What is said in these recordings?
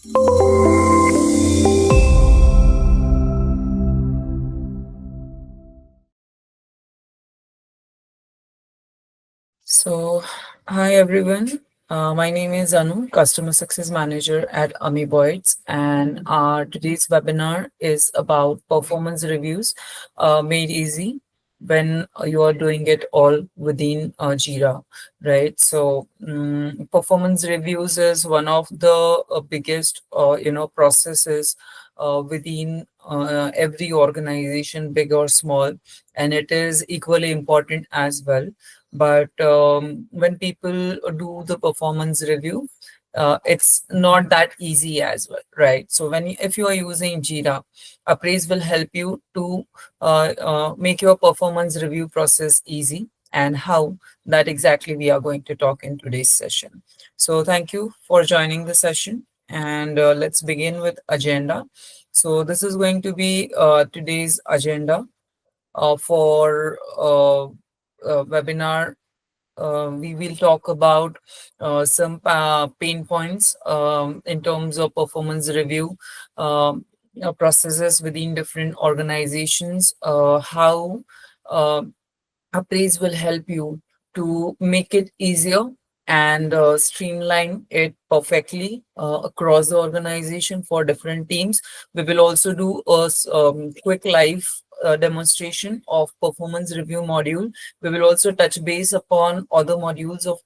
So, hi everyone. My name is Anu, Customer Success Manager at Amoeboids, and our today's webinar is about performance reviews made easy when you are doing it all within Jira, right? So, performance reviews is one of the biggest, processes within every organization, big or small, and it is equally important as well. But when people do the performance review, it's not that easy as well, right? So if you are using Jira, Appraise will help you to make your performance review process easy, and how that exactly we are going to talk in today's session. So thank you for joining the session, and let's begin with agenda. So this is going to be today's agenda for webinar. We will talk about some pain points in terms of performance review processes within different organizations, how uh, Appraise will help you to make it easier and streamline it perfectly across the organization for different teams. We will also do a quick live demonstration of performance review module. We will also touch base upon other modules of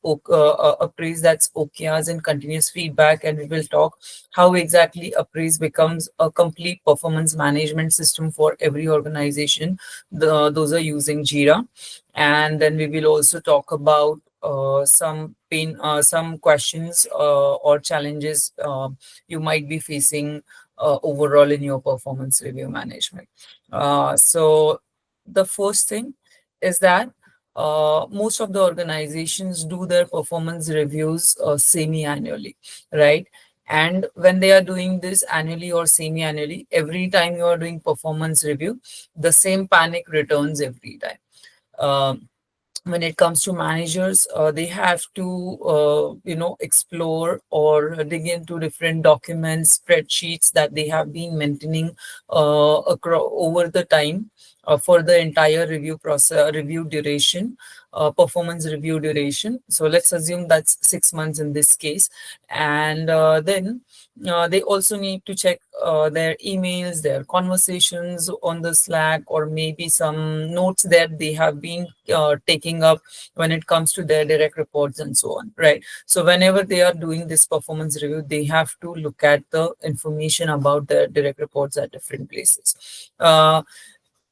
Appraise, that's OKRs and continuous feedback, and we will talk how exactly Appraise becomes a complete performance management system for every organization. Those are using Jira. And then we will also talk about some questions or challenges you might be facing overall in your performance review management. So the first thing is that most of the organizations do their performance reviews semi-annually, right? And when they are doing this annually or semi-annually, every time you are doing performance review, the same panic returns every time. When it comes to managers, they have to explore or dig into different documents, spreadsheets that they have been maintaining over the time for the entire review process, review duration, performance review duration. So let's assume that's 6 months in this case. And then they also need to check their emails, their conversations on the Slack, or maybe some notes that they have been taking up when it comes to their direct reports and so on, right? So whenever they are doing this performance review, they have to look at the information about their direct reports at different places.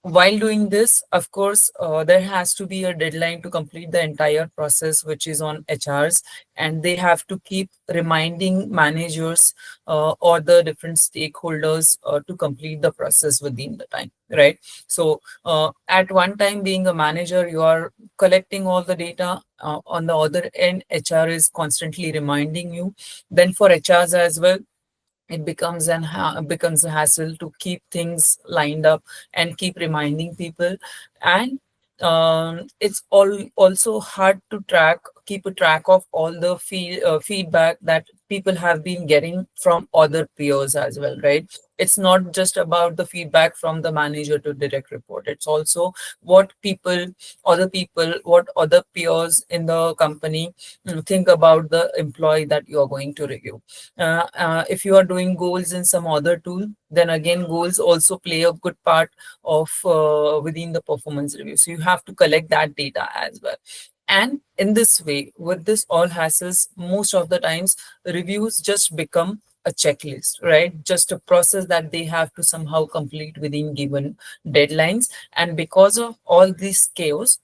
While doing this, of course, there has to be a deadline to complete the entire process, which is on HRs, and they have to keep reminding managers or the different stakeholders to complete the process within the time, right? So at one time, being a manager, you are collecting all the data. On the other end, HR is constantly reminding you. Then for HRs as well, it becomes a hassle to keep things lined up and keep reminding people. And it's also hard to keep a track of all the feedback that people have been getting from other peers as well, right? It's not just about the feedback from the manager to direct report. It's also what other peers in the company think about the employee that you are going to review. If you are doing goals in some other tool, then again goals also play a good part of within the performance review, so you have to collect that data as well. And in this way, with this all hassles, most of the times reviews just become a checklist, right? Just a process that they have to somehow complete within given deadlines. And because of all this chaos,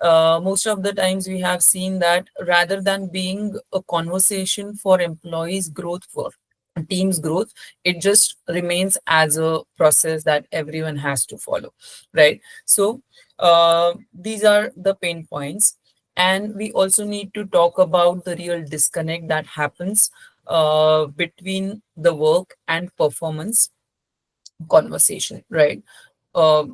most of the times we have seen that rather than being a conversation for employees growth, for team's growth, it just remains as a process that everyone has to follow, right? So these are the pain points. And we also need to talk about the real disconnect that happens between the work and performance conversation, right?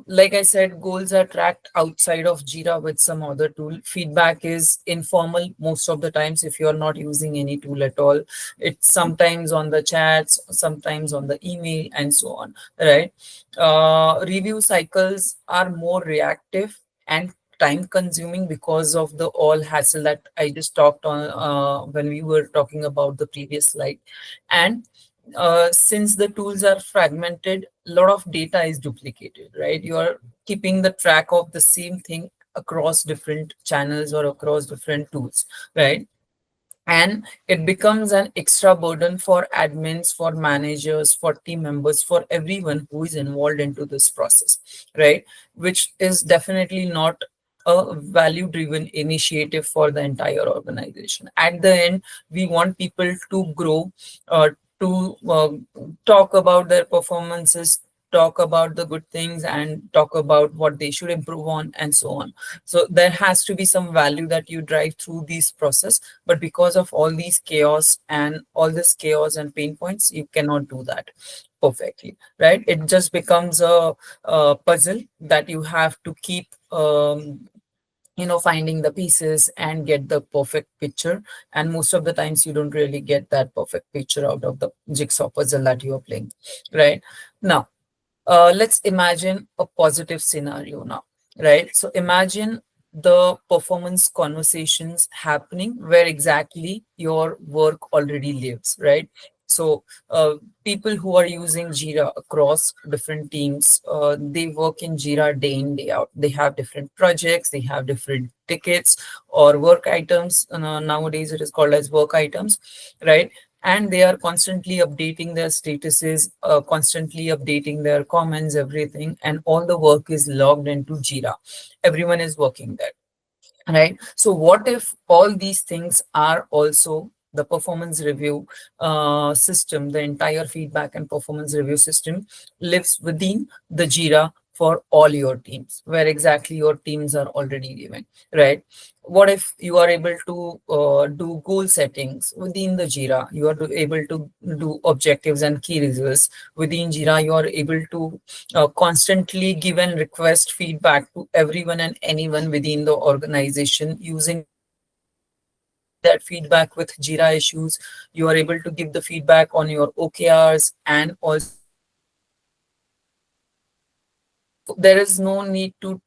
like I said, goals are tracked outside of Jira with some other tool. Feedback is informal most of the times if you're not using any tool at all. It's sometimes on the chats, sometimes on the email, and so on, right? Review cycles are more reactive and time consuming because of the all hassle that I just talked on when we were talking about the previous slide. And since the tools are fragmented, a lot of data is duplicated, right? You are keeping the track of the same thing across different channels or across different tools, right? And it becomes an extra burden for admins, for managers, for team members, for everyone who is involved into this process, right? Which is definitely not a value driven initiative for the entire organization. At the end, we want people to grow, to talk about their performances, talk about the good things, and talk about what they should improve on, and so on. So there has to be some value that you drive through this process, but because of all these chaos and all this chaos and pain points, you cannot do that perfectly, right? It just becomes a puzzle that you have to keep finding the pieces and get the perfect picture. And most of the times you don't really get that perfect picture out of the jigsaw puzzle that you are playing, right? Now, let's imagine a positive scenario now, right? So imagine the performance conversations happening where exactly your work already lives, right? So people who are using Jira across different teams, they work in Jira day in, day out. They have different projects, they have different tickets or work items. Nowadays it is called as work items, right? And they are constantly updating their statuses, constantly updating their comments, everything, and all the work is logged into Jira. Everyone is working there, right? So what if all these things are also the performance review system, the entire feedback and performance review system lives within the Jira for all your teams, where exactly your teams are already living, right? What if you are able to do goal settings within the Jira? You are able to do objectives and key results within Jira. You are able to constantly give and request feedback to everyone and anyone within the organization using Jira. You are able to give that feedback with Jira issues. You are able to give the feedback on your OKRs and also on your sprint plans. So there is no need to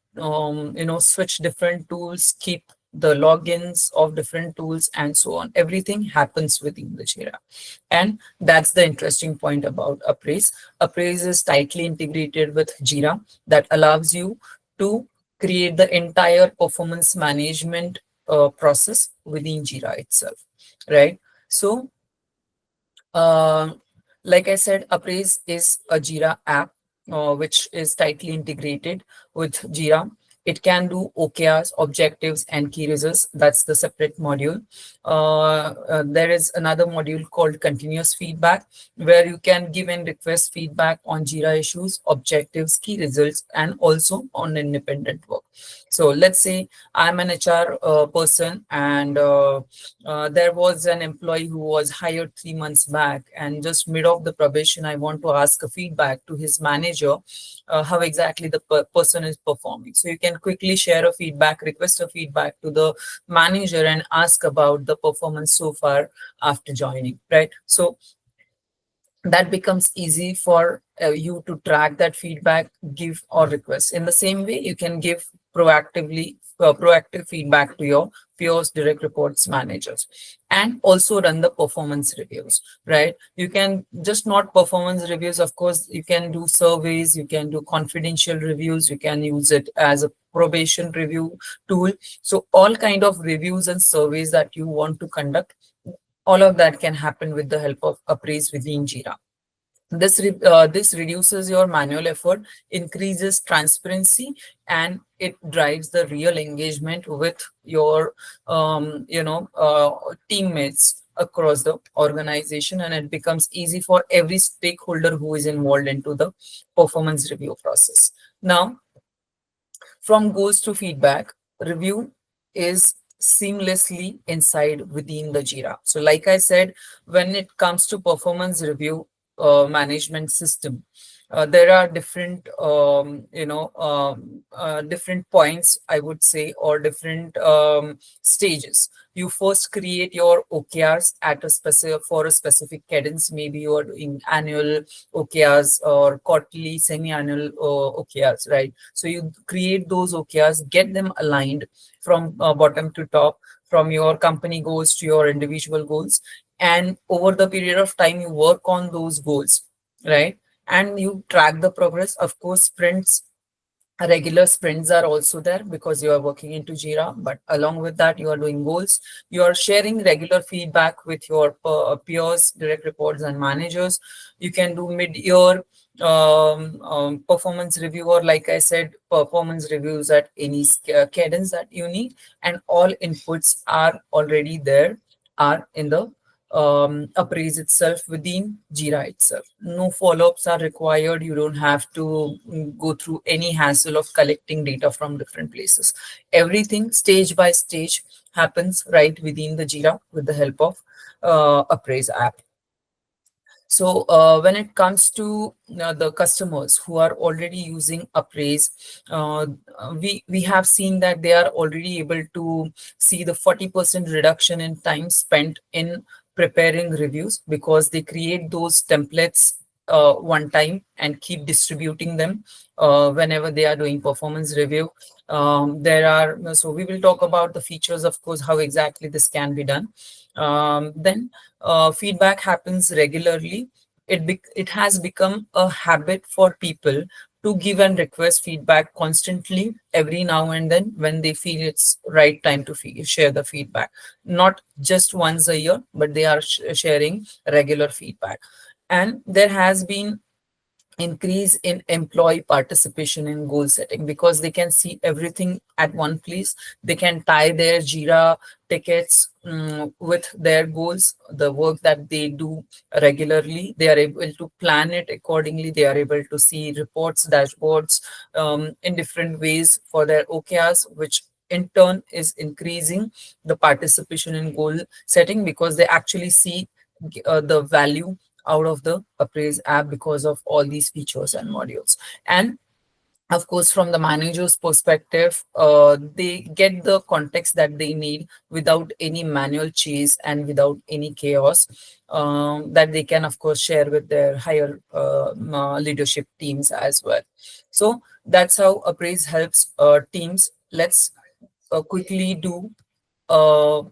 switch different tools, keep the logins of different tools, and so on. Everything happens within the Jira. And that's the interesting point about UpRaise. UpRaise is tightly integrated with Jira that allows you to create the entire performance management process within Jira itself, right? So uh, like I said, UpRaise is a Jira app which is tightly integrated with Jira. It can do OKRs, objectives, and key results. That's the separate module. There is another module called continuous feedback, where you can give and request feedback on Jira issues, objectives, key results, and also on independent work. So let's say I'm an HR person, and there was an employee who was hired 3 months back, and just mid of the probation, I want to ask a feedback to his manager how exactly the person is performing. So you can quickly share a feedback, request a feedback to the manager, and ask about the performance so far after joining, right? So that becomes easy for you to track that feedback, give or request. In the same way, you can give proactive feedback to your peers, direct reports, managers, and also run the performance reviews, right? You can just not performance reviews. Of course, you can do surveys, you can do confidential reviews, you can use it as a probation review tool. So all kind of reviews and surveys that you want to conduct, all of that can happen with the help of UpRaise within Jira. This reduces your manual effort, increases transparency, and it drives the real engagement with your teammates across the organization, and it becomes easy for every stakeholder who is involved into the performance review process. Now, from goals to feedback, review is seamlessly inside within the Jira. So like I said, when it comes to performance review, management system, there are different different points, I would say, or different stages. You first create your OKRs at a specific for a specific cadence. Maybe you are doing annual OKRs or quarterly, semi-annual OKRs, right? So you create those OKRs, get them aligned from bottom to top, from your company goals to your individual goals, and over the period of time you work on those goals, right? And you track the progress. Of course, sprints, regular sprints are also there because you are working into Jira, but along with that, you are doing goals. You are sharing regular feedback with your peers, direct reports, and managers. You can do mid-year performance review, or like I said, performance reviews at any cadence that you need, and all inputs are already there, are in the UpRaise itself, within Jira itself. No follow-ups are required. You don't have to go through any hassle of collecting data from different places. Everything stage by stage happens right within the Jira with the help of UpRaise app. So when it comes to the customers who are already using UpRaise, we have seen that they are already able to see the 40% reduction in time spent in preparing reviews, because they create those templates one time and keep distributing them whenever they are doing performance review. There are, so we will talk about the features, of course, how exactly this can be done. Then feedback happens regularly. It has become a habit for people to give and request feedback constantly, every now and then, when they feel it's right time to share the feedback. Not just once a year, but they are sharing regular feedback. And there has been increase in employee participation in goal setting, because they can see everything at one place. They can tie their Jira tickets with their goals, the work that they do regularly. They are able to plan it accordingly. They are able to see reports, dashboards in different ways for their OKRs, which in turn is increasing the participation in goal setting, because they actually see the value out of the UpRaise app because of all these features and modules. And of course, from the manager's perspective, they get the context that they need without any manual chase and without any chaos, that they can, of course, share with their higher leadership teams as well. So that's how UpRaise helps teams. Let's quickly do uh,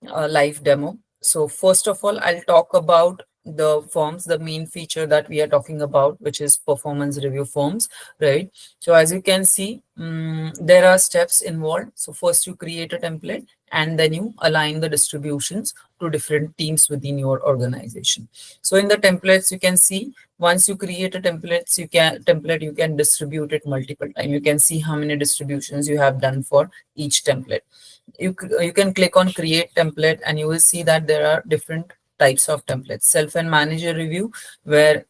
a live demo. So first of all, I'll talk about the forms, the main feature that we are talking about, which is performance review forms, right? So as you can see, there are steps involved. So first you create a template, and then you align the distributions to different teams within your organization. So in the templates, you can see, once you create a template, you can distribute it multiple times. You can see how many distributions you have done for each template. You can click on create template, and you will see that there are different types of templates. Self and manager review, where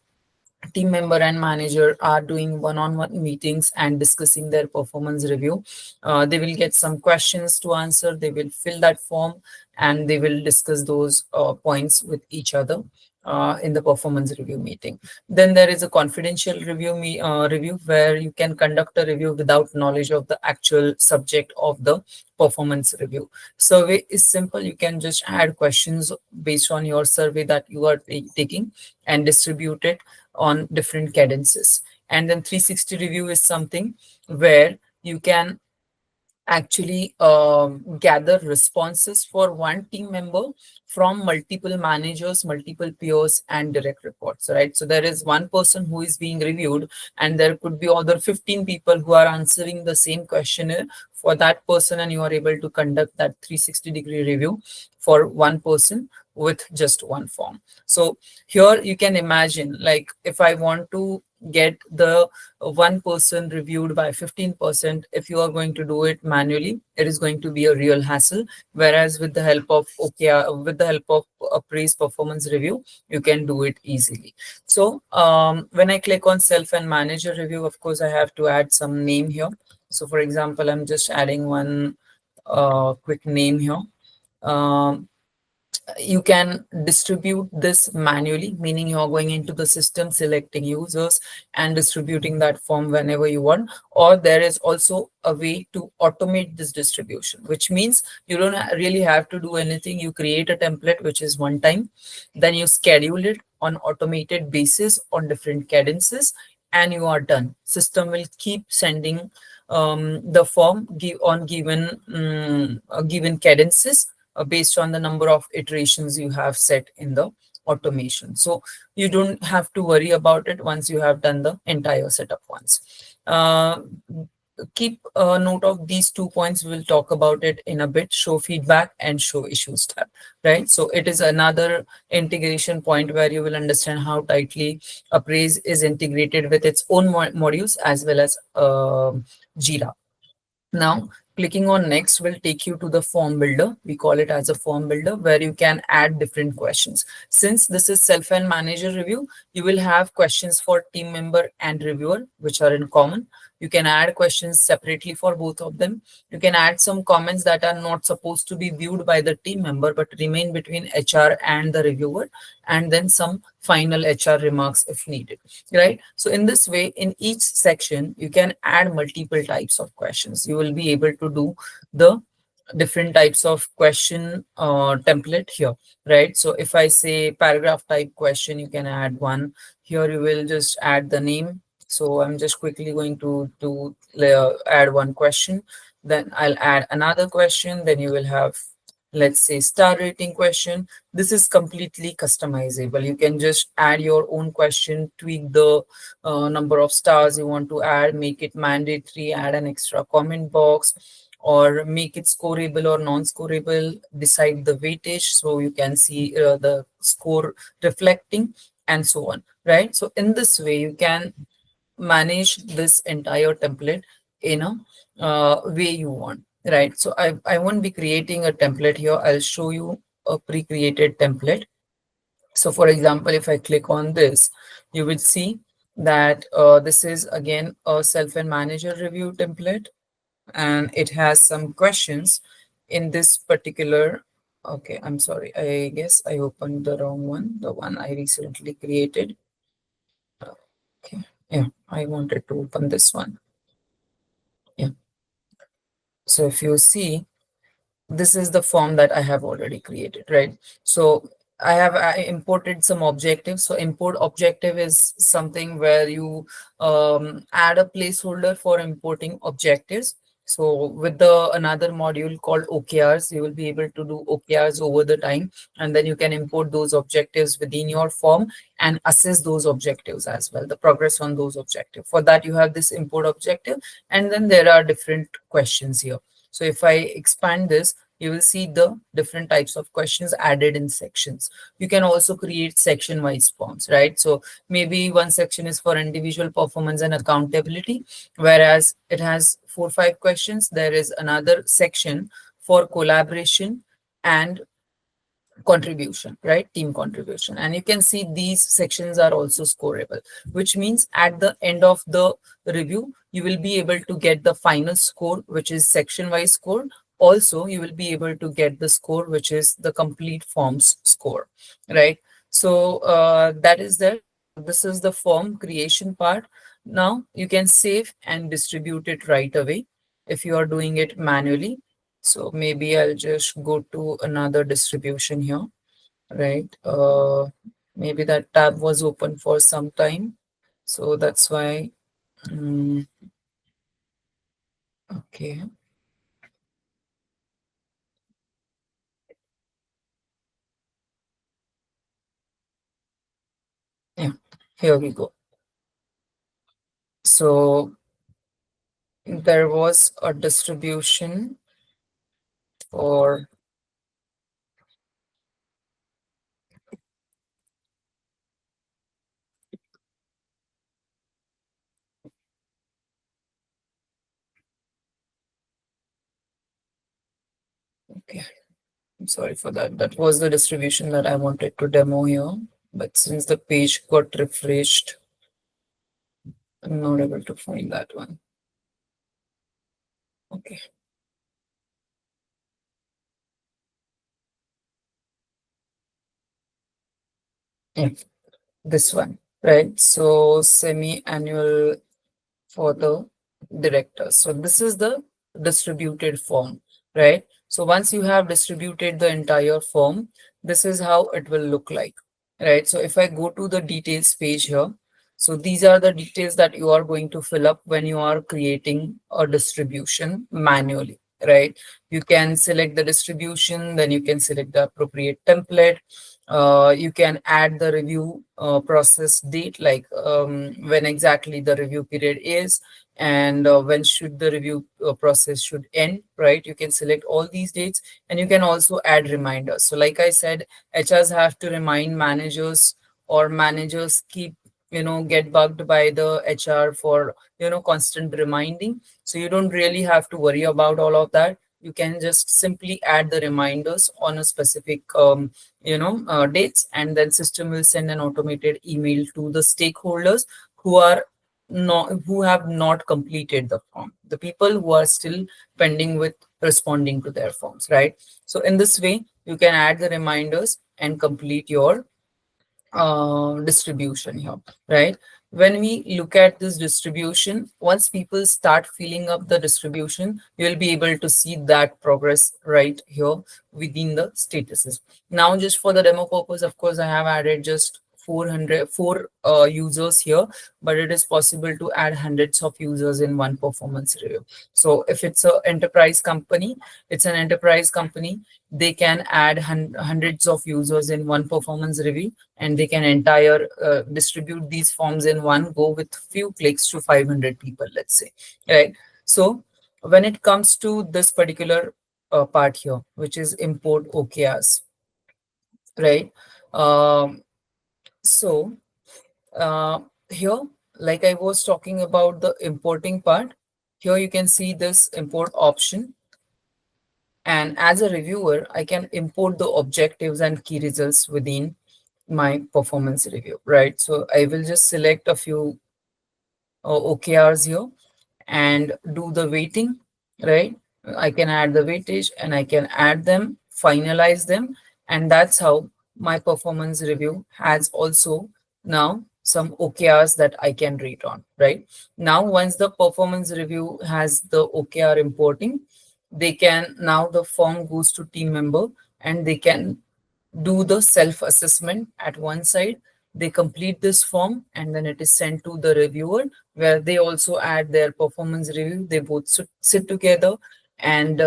team member and manager are doing one-on-one meetings and discussing their performance review. They will get some questions to answer. They will fill that form, and they will discuss those points with each other in the performance review meeting. Then there is a confidential review, where you can conduct a review without knowledge of the actual subject of the performance review. Survey is simple. You can just add questions based on your survey that you are taking, and distribute it on different cadences. And then 360 review is something where you can actually gather responses for one team member from multiple managers, multiple peers, and direct reports, right? So there is one person who is being reviewed, and there could be other 15 people who are answering the same questionnaire for that person, and you are able to conduct that 360-degree review for one person with just one form. So here you can imagine, like, if I want to get the one person reviewed by 15%, if you are going to do it manually, it is going to be a real hassle. Whereas with the help of with the help of UpRaise performance review, you can do it easily. So when I click on self and manager review, of course, I have to add some name here. So for example, I'm just adding one quick name here. Um, You can distribute this manually, meaning you're going into the system, selecting users and distributing that form whenever you want. Or there is also a way to automate this distribution, which means you don't really have to do anything. You create a template, which is one time, then you schedule it on automated basis on different cadences, and you are done. System will keep sending the form on given cadences based on the number of iterations you have set in the automation. So you don't have to worry about it once you have done the entire setup once. Uh, Keep a note of these 2 points. We'll talk about it in a bit: show feedback and show issues tab, right? So it is another integration point where you will understand how tightly UpRaise is integrated with its own modules as well as Jira. Now, clicking on next will take you to the form builder. We call it as a form builder, where you can add different questions. Since this is self and manager review, you will have questions for team member and reviewer, which are in common. You can add questions separately for both of them. You can add some comments that are not supposed to be viewed by the team member, but remain between HR and the reviewer, and then some final HR remarks if needed, right? So in this way, in each section, you can add multiple types of questions. You will be able to do the different types of question template here, right? So if I say paragraph type question, you can add one. Here you will just add the name. So I'm just quickly going to add one question. Then I'll add another question. Then you will have, let's say, star rating question. This is completely customizable. You can just add your own question, tweak the number of stars you want to add, make it mandatory, add an extra comment box, or make it scoreable or non-scoreable, decide the weightage so you can see the score reflecting, and so on, right? So in this way, you can manage this entire template in a way you want, right? So I won't be creating a template here. I'll show you a pre-created template. So for example, if I click on this, you will see that this is again a self and manager review template, and it has some questions in this particular. Okay, I'm sorry, I guess I opened the wrong one, the one I recently created. Okay, yeah, I wanted to open this one. Yeah. So if you see, this is the form that I have already created, right? So I imported some objectives. So import objective is something where you add a placeholder for importing objectives. So with the another module called OKRs, you will be able to do OKRs over the time, and then you can import those objectives within your form and assess those objectives as well, the progress on those objectives. For that, you have this import objective, and then there are different questions here. So if I expand this, you will see the different types of questions added in sections. You can also create section-wise forms, right? So maybe one section is for individual performance and accountability, whereas it has 4 or 5 questions. There is another section for collaboration and contribution, right? Team contribution. And you can see these sections are also scoreable, which means at the end of the review, you will be able to get the final score, which is section wise score. Also, you will be able to get the score, which is the complete forms score, right? So that is there. This is the form creation part. Now you can save and distribute it right away if you are doing it manually. So maybe I'll just go to another distribution here, right? Maybe that tab was open for some time. So that's why, mm, okay. Yeah, here we go. So there was a distribution for, okay, I'm sorry for that. That was the distribution that I wanted to demo here. But since the page got refreshed, I'm not able to find that one. Okay. Yeah, this one, right? So semi-annual for the director. So this is the distributed form, right? So once you have distributed the entire form, this is how it will look like, right? So if I go to the details page here, so these are the details that you are going to fill up when you are creating a distribution manually, right? You can select the distribution, then you can select the appropriate template. You can add the review process date, like when exactly the review period is, and when should the review process should end, right? You can select all these dates, and you can also add reminders. So like I said, HRs have to remind managers, or managers keep, get bugged by the HR for, constant reminding. So you don't really have to worry about all of that. You can just simply add the reminders on a specific dates, and then system will send an automated email to the stakeholders who are not who have not completed the form, the people who are still pending with responding to their forms, right? So in this way you can add the reminders and complete your distribution here, right? When we look at this distribution, once people start filling up the distribution, you'll be able to see that progress right here within the statuses. Now, just for the demo purpose, of course, I have added just 404 users here, but it is possible to add hundreds of users in one performance review. So if it's an enterprise company, they can add hundreds of users in one performance review, and they can entire distribute these forms in one go with few clicks to 500 people, let's say, right? So when it comes to this particular part here, which is import OKRs, right? um, so uh, here, like I was talking about the importing part, here you can see this import option, and as a reviewer I can import the objectives and key results within my performance review, right? So I will just select a few OKRs here and do the weighting, right? I can add the weightage and I can add them, finalize them, and that's how my performance review has also now some OKRs that I can rate on, right? Now, once the performance review has the OKR importing, they can now the form goes to team member, and they can do the self-assessment at one side. They complete this form and then it is sent to the reviewer, where they also add their performance review. They both sit together and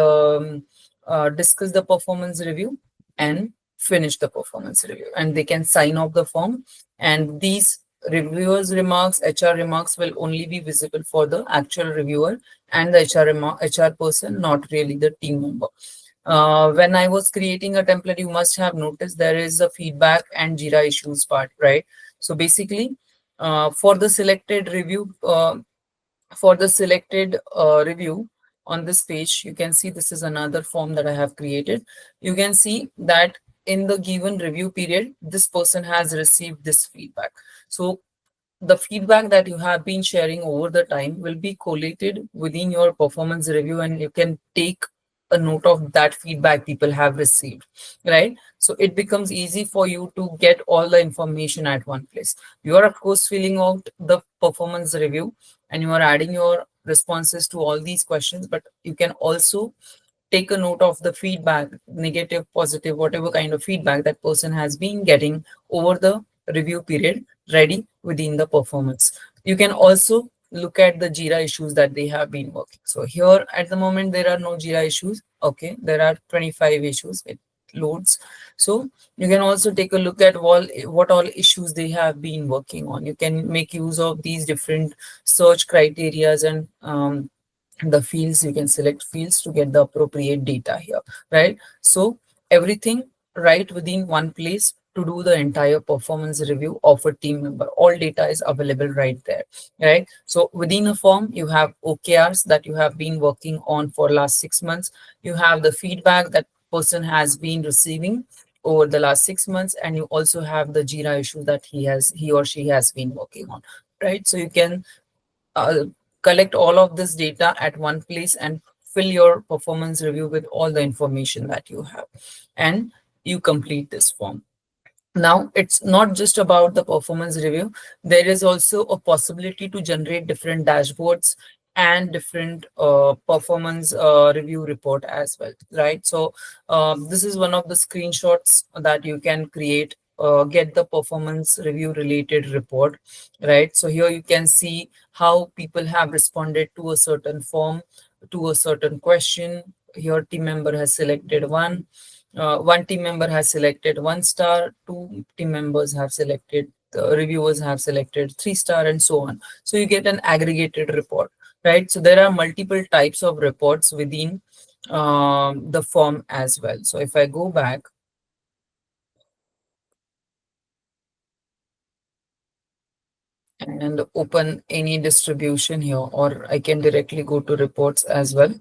discuss the performance review and finish the performance review, and they can sign off the form. And these reviewers remarks, HR remarks, will only be visible for the actual reviewer and the HR person, not really the team member. When I was creating a template, you must have noticed there is a feedback and Jira issues part, right? So basically, for the selected review, review on this page, you can see this is another form that I have created. You can see that in the given review period, this person has received this feedback. So the feedback that you have been sharing over the time will be collated within your performance review, and you can take a note of that feedback people have received, right? So it becomes easy for you to get all the information at one place. You are of course filling out the performance review and you are adding your responses to all these questions, but you can also take a note of the feedback, negative, positive, whatever kind of feedback that person has been getting over the review period, ready within the performance. You can also look at the Jira issues that they have been working. So here at the moment, there are no Jira issues. Okay, there are 25 issues. It loads. So you can also take a look at what all issues they have been working on. You can make use of these different search criterias and the fields. You can select fields to get the appropriate data here, right? So everything right within one place to do the entire performance review of a team member. All data is available right there, right? So within a form, you have OKRs that you have been working on for last 6 months. You have the feedback that person has been receiving over the last 6 months, and you also have the Jira issue that he or she has been working on, right? So you can uh, collect all of this data at one place and fill your performance review with all the information that you have, and you complete this form. Now, it's not just about the performance review. There is also a possibility to generate different dashboards and different performance review report as well, right? So this is one of the screenshots that you can create, get the performance review related report, right? So here you can see how people have responded to a certain form, to a certain question. Here team member has selected one team member has selected 1 star, two team members have selected, the reviewers have selected 3 star, and so on. So you get an aggregated report, right? So there are multiple types of reports within the form as well. So if I go back and open any distribution here, or I can directly go to reports as well,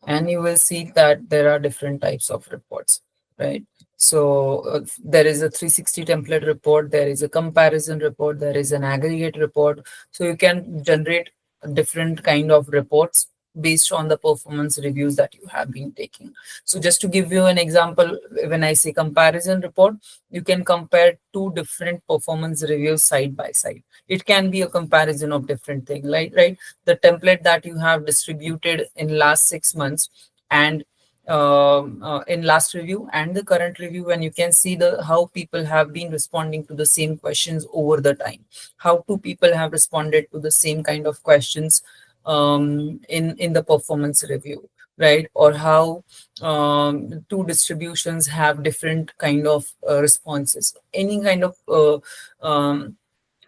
and you will see that there are different types of reports, right? So there is a 360 template report, there is a comparison report, there is an aggregate report. So you can generate different kind of reports based on the performance reviews that you have been taking. So just to give you an example, when I say comparison report, you can compare two different performance reviews side by side. It can be a comparison of different things, right? The template that you have distributed in last 6 months and in last review and the current review, when you can see the how people have been responding to the same questions over the time, how two people have responded to the same kind of questions in the performance review, right? Or how two distributions have different kind of responses. Any kind of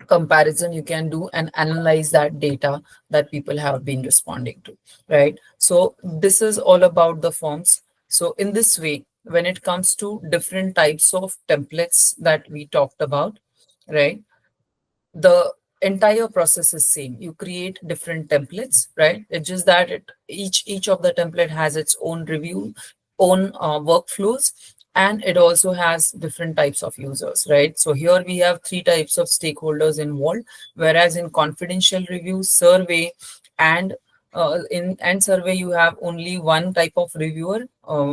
comparison you can do and analyze that data that people have been responding to, right? So this is all about the forms. So in this way, when it comes to different types of templates that we talked about, right, the entire process is same. You create different templates, right? It's just that each of the template has its own review, own workflows, and it also has different types of users, right? So here we have three types of stakeholders involved, whereas in confidential review, survey, and in and survey you have only one type of reviewer,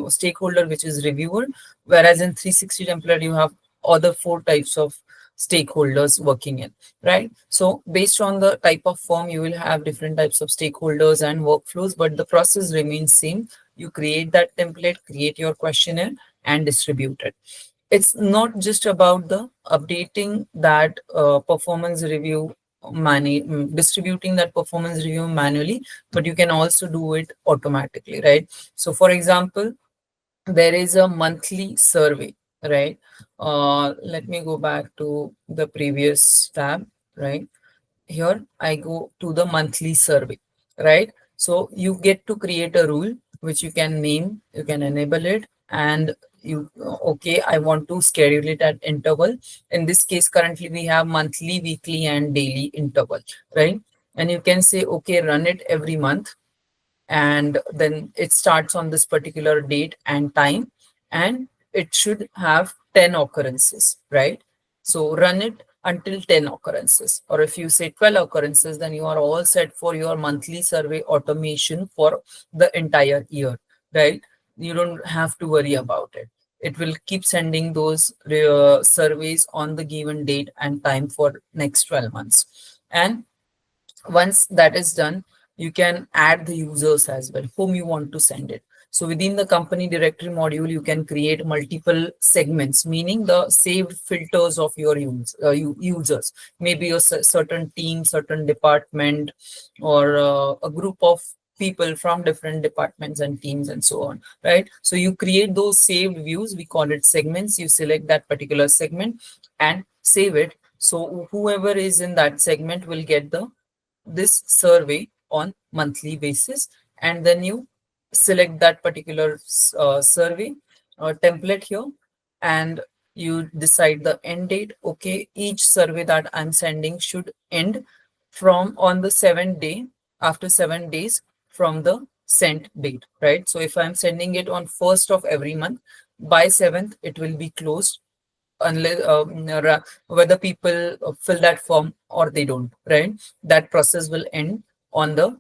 stakeholder, which is reviewer, whereas in 360 template you have other four types of stakeholders working in, right? So based on the type of firm, you will have different types of stakeholders and workflows, but the process remains same. You create that template, create your questionnaire, and distribute it. It's not just about the updating that performance review distributing that performance review manually, but you can also do it automatically, right? So for example, there is a monthly survey, right? Let me go back to the previous tab, right? Here I go to the monthly survey, right? So you get to create a rule which you can name, you can enable it, and you okay, I want to schedule it at interval. In this case, currently we have monthly, weekly, and daily interval, right? And you can say okay, run it every month, and then it starts on this particular date and time, and it should have 10 occurrences, right? So run it until 10 occurrences, or if you say 12 occurrences, then you are all set for your monthly survey automation for the entire year, right? You don't have to worry about it. It will keep sending those surveys on the given date and time for next 12 months. And once that is done, you can add the users as well whom you want to send it. So within the company directory module, you can create multiple segments, meaning the saved filters of your users. Maybe a certain team, certain department, or a group of people from different departments and teams and so on, right? So you create those saved views, we call it segments. You select that particular segment and save it. So whoever is in that segment will get the this survey on monthly basis, and then you select that particular survey template here, and you decide the end date. Okay, each survey that I'm sending should end from on the 7th day, after 7 days from the sent date, right? So if I'm sending it on 1st of every month, by 7th it will be closed, unless whether people fill that form or they don't, right? That process will end on the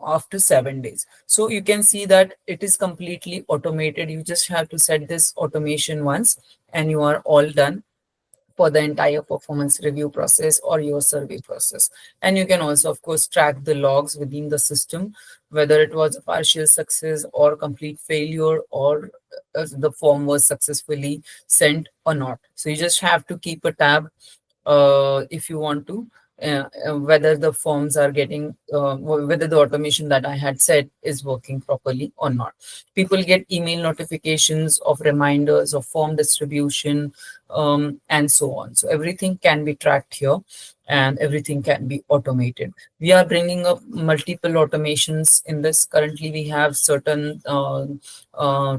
after 7 days. So you can see that it is completely automated. You just have to set this automation once and you are all done. for the entire performance review process or your survey process. And you can also, of course, track the logs within the system, whether it was a partial success or complete failure, or the form was successfully sent or not. So you just have to keep a tab if you want to, whether the forms are getting, whether the automation that I had said is working properly or not. People get email notifications of reminders of form distribution, and so on. So everything can be tracked here and everything can be automated. We are bringing up multiple automations in this. Currently, we have certain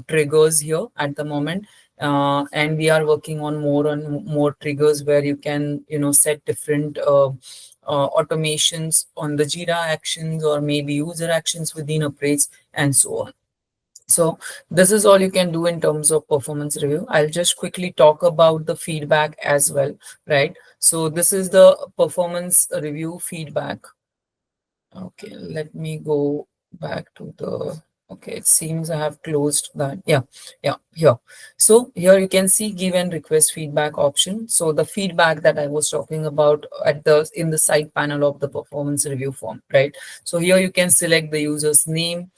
triggers here at the moment, and we are working on more triggers where you can, set different automations on the Jira actions or maybe user actions within UpRaise and so on. So this is all you can do in terms of performance review. I'll just quickly talk about the feedback as well, right? So this is the performance review feedback. Okay, let me go back to the, okay, it seems I have closed that. Yeah, here. So here you can see give and request feedback option. So the feedback that I was talking about at the in the side panel of the performance review form, right? So here you can select the user's name,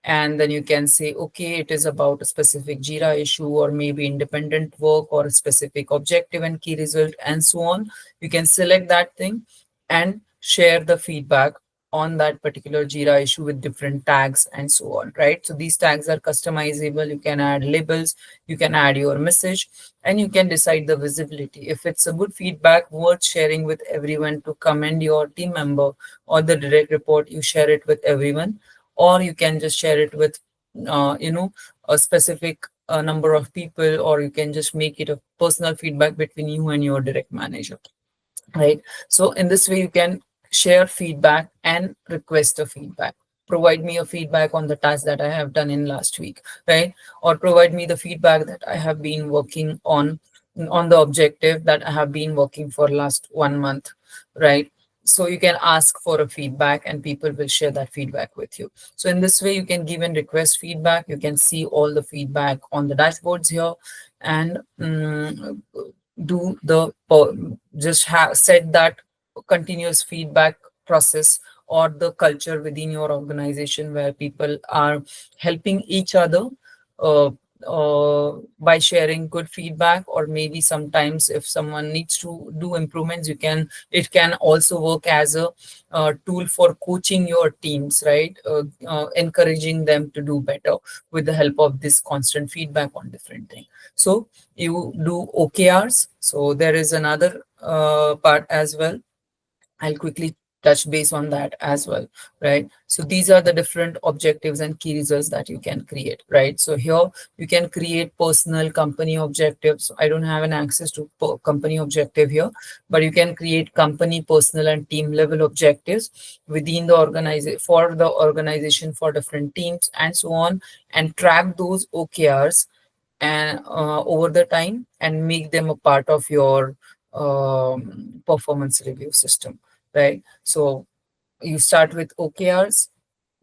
and then you can say, okay, it is about a specific Jira issue or maybe independent work or a specific objective and key result and so on. You can select that thing and share the feedback on that particular Jira issue with different tags and so on, right? So these tags are customizable. You can add labels, you can add your message, and you can decide the visibility. If it's a good feedback worth sharing with everyone to commend your team member or the direct report, you share it with everyone, or you can just share it with, a specific number of people, or you can just make it a personal feedback between you and your direct manager, right? So in this way you can share feedback and request a feedback. Provide me a feedback on the task that I have done in last week, right? Or provide me the feedback that I have been working on the objective that I have been working for last 1 month, right? So you can ask for a feedback and people will share that feedback with you. So in this way you can give and request feedback. You can see all the feedback on the dashboards here, and do the just have set that continuous feedback process or the culture within your organization where people are helping each other, uh, by sharing good feedback, or maybe sometimes if someone needs to do improvements, it can also work as a tool for coaching your teams, right? Encouraging them to do better with the help of this constant feedback on different things. So you do OKRs. So there is another part as well. I'll quickly touch base on that as well, right? So these are the different objectives and key results that you can create, right? So here you can create personal company objectives. I don't have an access to company objective here, but you can create company, personal, and team level objectives within the organization, for the organization, for different teams and so on, and track those OKRs and over the time and make them a part of your performance review system, right? So you start with OKRs.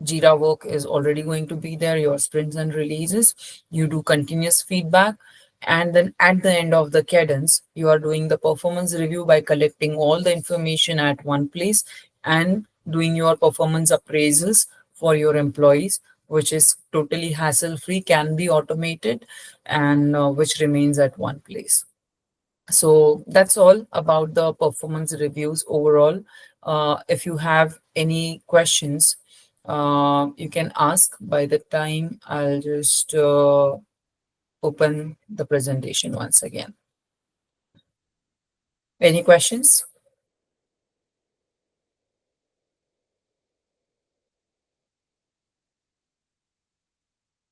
Jira work is already going to be there, your sprints and releases. You do continuous feedback. And then at the end of the cadence, you are doing the performance review by collecting all the information at one place and doing your performance appraisals for your employees, which is totally hassle free, can be automated, and which remains at one place. So that's all about the performance reviews overall. If you have any questions, you can ask. By the time I'll just open the presentation once again. Any questions?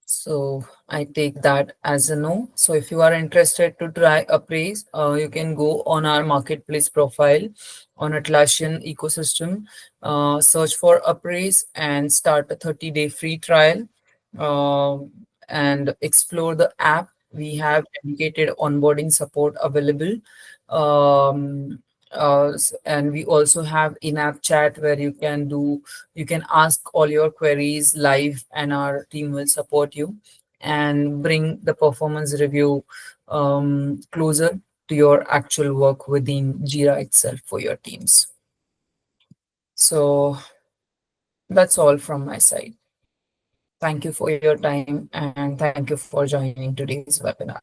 So I take that as a no. So if you are interested to try UpRaise, you can go on our marketplace profile on Atlassian ecosystem, search for UpRaise and start a 30-day free trial, uh, and explore the app. We have dedicated onboarding support available. And we also have in-app chat where you can ask all your queries live and our team will support you and bring the performance review closer to your actual work within Jira itself for your teams. So that's all from my side. Thank you for your time and thank you for joining today's webinar.